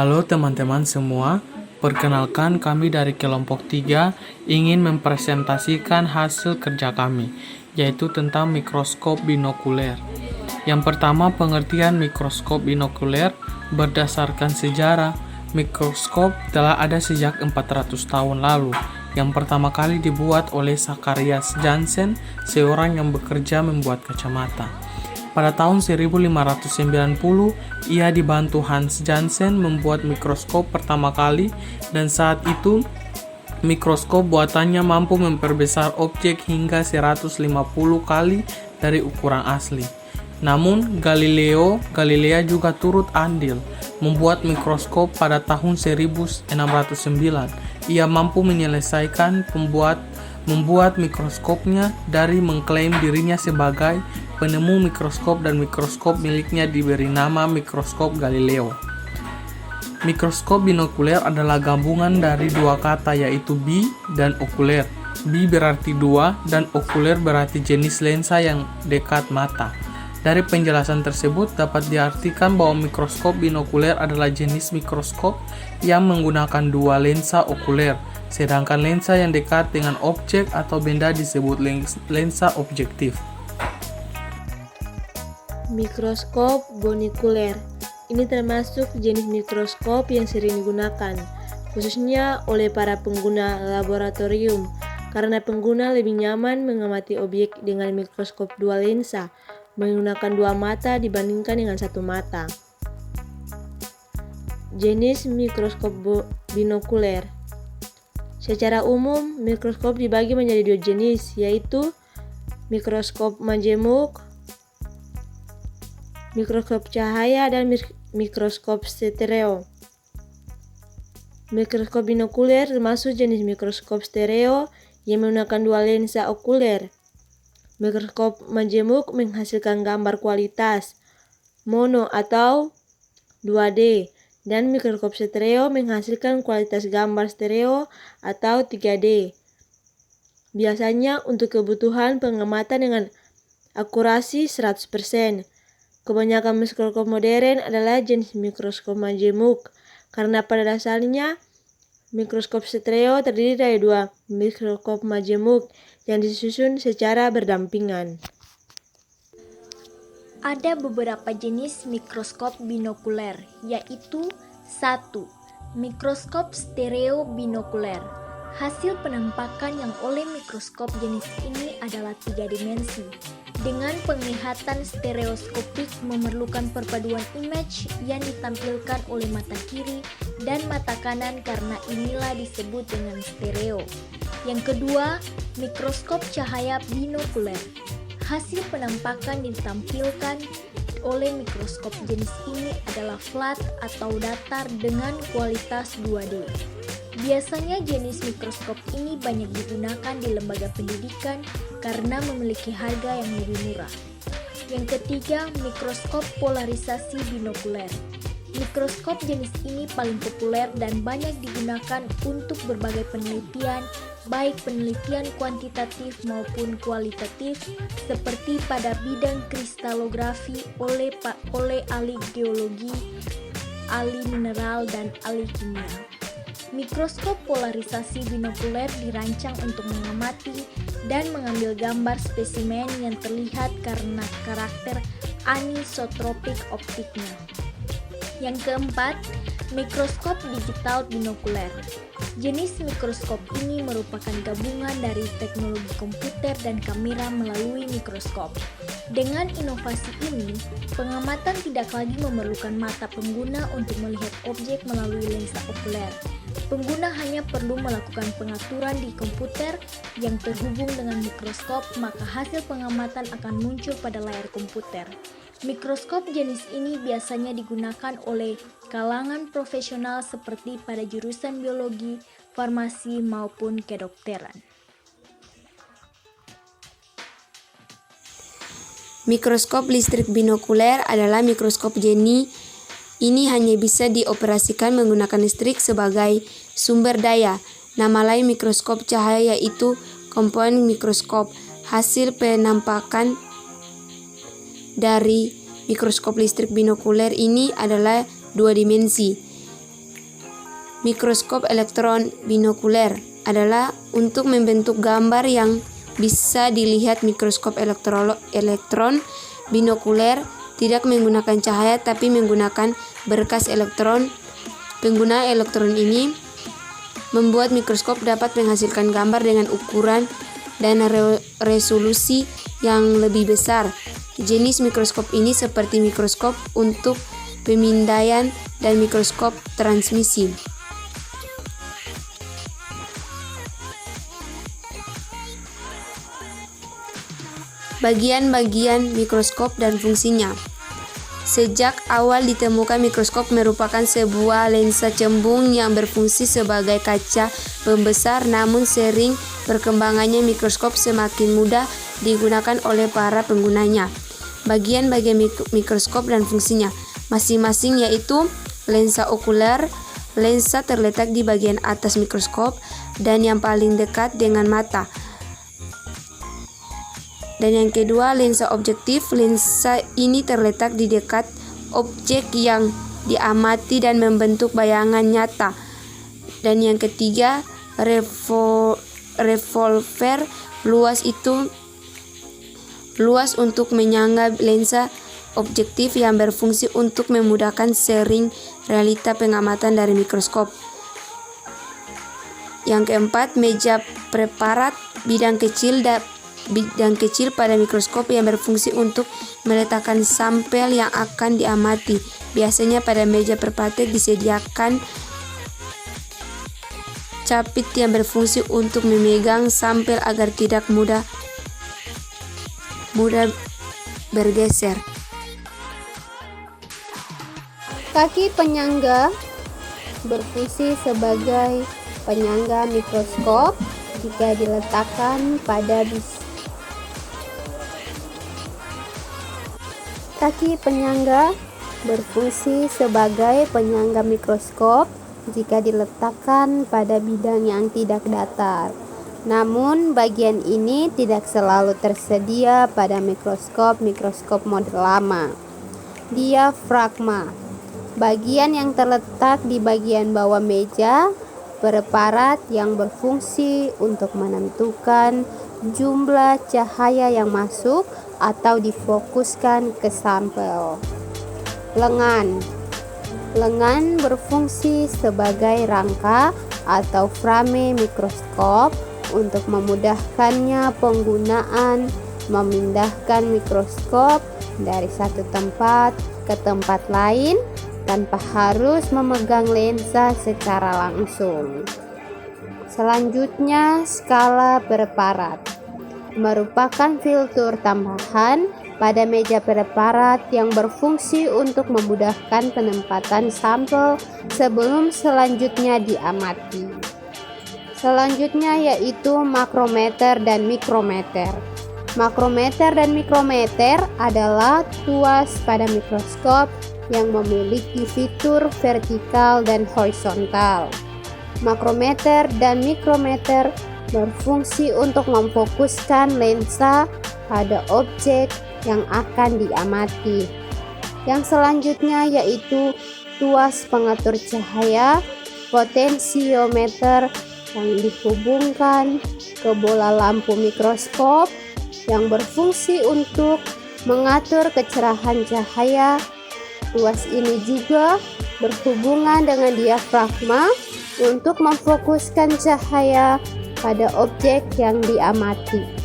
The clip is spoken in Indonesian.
Halo teman-teman semua, perkenalkan kami dari kelompok 3 ingin mempresentasikan hasil kerja kami, yaitu tentang mikroskop binokuler. Yang pertama, pengertian mikroskop binokuler berdasarkan sejarah. Mikroskop telah ada sejak 400 tahun lalu. Yang pertama kali dibuat oleh Zacharias Janssen, seorang yang bekerja membuat kacamata. Pada tahun 1590, ia dibantu Hans Janssen membuat mikroskop pertama kali, dan saat itu mikroskop buatannya mampu memperbesar objek hingga 150 kali dari ukuran asli. Namun, Galilea juga turut andil membuat mikroskop pada tahun 1609. Ia mampu menyelesaikan membuat mikroskopnya dari mengklaim dirinya sebagai penemu mikroskop, dan mikroskop miliknya diberi nama mikroskop Galileo. Mikroskop binokuler adalah gabungan dari dua kata, yaitu bi dan okuler. Bi berarti dua dan okuler berarti jenis lensa yang dekat mata. Dari penjelasan tersebut dapat diartikan bahwa mikroskop binokuler adalah jenis mikroskop yang menggunakan dua lensa okuler, sedangkan lensa yang dekat dengan objek atau benda disebut lensa objektif. Mikroskop bonikuler. Ini termasuk jenis mikroskop yang sering digunakan, khususnya oleh para pengguna laboratorium, karena pengguna lebih nyaman mengamati objek dengan mikroskop dua lensa, menggunakan dua mata dibandingkan dengan satu mata. Jenis mikroskop binokuler. Secara umum, mikroskop dibagi menjadi dua jenis, yaitu mikroskop majemuk, mikroskop cahaya, dan mikroskop stereo. Mikroskop binokuler termasuk jenis mikroskop stereo yang menggunakan dua lensa okuler. Mikroskop majemuk menghasilkan gambar kualitas mono atau 2D, dan mikroskop stereo menghasilkan kualitas gambar stereo atau 3D. Biasanya untuk kebutuhan pengamatan dengan akurasi 100%. Kebanyakan mikroskop modern adalah jenis mikroskop majemuk, karena pada dasarnya mikroskop stereo terdiri dari dua mikroskop majemuk yang disusun secara berdampingan. Ada beberapa jenis mikroskop binokuler, yaitu 1. Mikroskop stereo binokuler. Hasil penampakan yang oleh mikroskop jenis ini adalah 3 dimensi. Dengan penglihatan stereoskopik memerlukan perpaduan image yang ditampilkan oleh mata kiri dan mata kanan, karena inilah disebut dengan stereo. Yang kedua, mikroskop cahaya binokuler. Hasil penampakan yang ditampilkan oleh mikroskop jenis ini adalah flat atau datar dengan kualitas 2D. Biasanya jenis mikroskop ini banyak digunakan di lembaga pendidikan karena memiliki harga yang lebih murah. Yang ketiga, mikroskop polarisasi binokuler. Mikroskop jenis ini paling populer dan banyak digunakan untuk berbagai penelitian, baik penelitian kuantitatif maupun kualitatif, seperti pada bidang kristalografi oleh ahli geologi, ahli mineral, dan ahli kimia. Mikroskop polarisasi binokuler dirancang untuk mengamati dan mengambil gambar spesimen yang terlihat karena karakter anisotropik optiknya. Yang keempat, mikroskop digital binokuler. Jenis mikroskop ini merupakan gabungan dari teknologi komputer dan kamera melalui mikroskop. Dengan inovasi ini, pengamatan tidak lagi memerlukan mata pengguna untuk melihat objek melalui lensa okuler. Pengguna hanya perlu melakukan pengaturan di komputer yang terhubung dengan mikroskop, maka hasil pengamatan akan muncul pada layar komputer. Mikroskop jenis ini biasanya digunakan oleh kalangan profesional seperti pada jurusan biologi, farmasi, maupun kedokteran. Mikroskop listrik binokuler adalah mikroskop jenis ini hanya bisa dioperasikan menggunakan listrik sebagai sumber daya. Nama lain mikroskop cahaya yaitu komponen mikroskop. Hasil penampakan dari mikroskop listrik binokuler ini adalah 2 dimensi. mikroskop elektron binokuler adalah untuk membentuk gambar yang bisa dilihat. Mikroskop elektron binokuler tidak menggunakan cahaya tapi menggunakan berkas elektron. Penggunaan elektron ini membuat mikroskop dapat menghasilkan gambar dengan ukuran dan resolusi yang lebih besar. Jenis mikroskop ini seperti mikroskop untuk pemindaian dan mikroskop transmisi. Bagian-bagian mikroskop dan fungsinya. Sejak awal ditemukan, mikroskop merupakan sebuah lensa cembung yang berfungsi sebagai kaca pembesar, namun sering perkembangannya mikroskop semakin mudah digunakan oleh para penggunanya. Bagian-bagian mikroskop dan fungsinya masing-masing yaitu lensa okuler. Lensa terletak di bagian atas mikroskop dan yang paling dekat dengan mata. Dan yang kedua, lensa objektif. Lensa ini terletak di dekat objek yang diamati dan membentuk bayangan nyata. Dan yang ketiga, revolver. Luas untuk menyangga lensa objektif yang berfungsi untuk memudahkan sharing realita pengamatan dari mikroskop. Yang keempat, meja preparat. Bidang kecil pada mikroskop yang berfungsi untuk meletakkan sampel yang akan diamati. Biasanya pada meja preparat disediakan capit yang berfungsi untuk memegang sampel agar tidak mudah bergeser. Kaki penyangga berfungsi sebagai penyangga mikroskop jika diletakkan pada Kaki penyangga berfungsi sebagai penyangga mikroskop jika diletakkan pada bidang yang tidak datar. Namun, bagian ini tidak selalu tersedia pada mikroskop model lama. Diafragma, bagian yang terletak di bagian bawah meja preparat yang berfungsi untuk menentukan jumlah cahaya yang masuk atau difokuskan ke sampel. Lengan berfungsi sebagai rangka atau frame mikroskop untuk memudahkannya penggunaan memindahkan mikroskop dari satu tempat ke tempat lain tanpa harus memegang lensa secara langsung. Selanjutnya, skala preparat merupakan filter tambahan pada meja preparat yang berfungsi untuk memudahkan penempatan sampel sebelum selanjutnya diamati. Selanjutnya yaitu makrometer dan mikrometer. Makrometer dan mikrometer adalah tuas pada mikroskop yang memiliki fitur vertikal dan horizontal. Makrometer dan mikrometer berfungsi untuk memfokuskan lensa pada objek yang akan diamati. Yang selanjutnya yaitu tuas pengatur cahaya, potensiometer yang dihubungkan ke bola lampu mikroskop yang berfungsi untuk mengatur kecerahan cahaya. Tuas ini juga berhubungan dengan diafragma untuk memfokuskan cahaya pada objek yang diamati.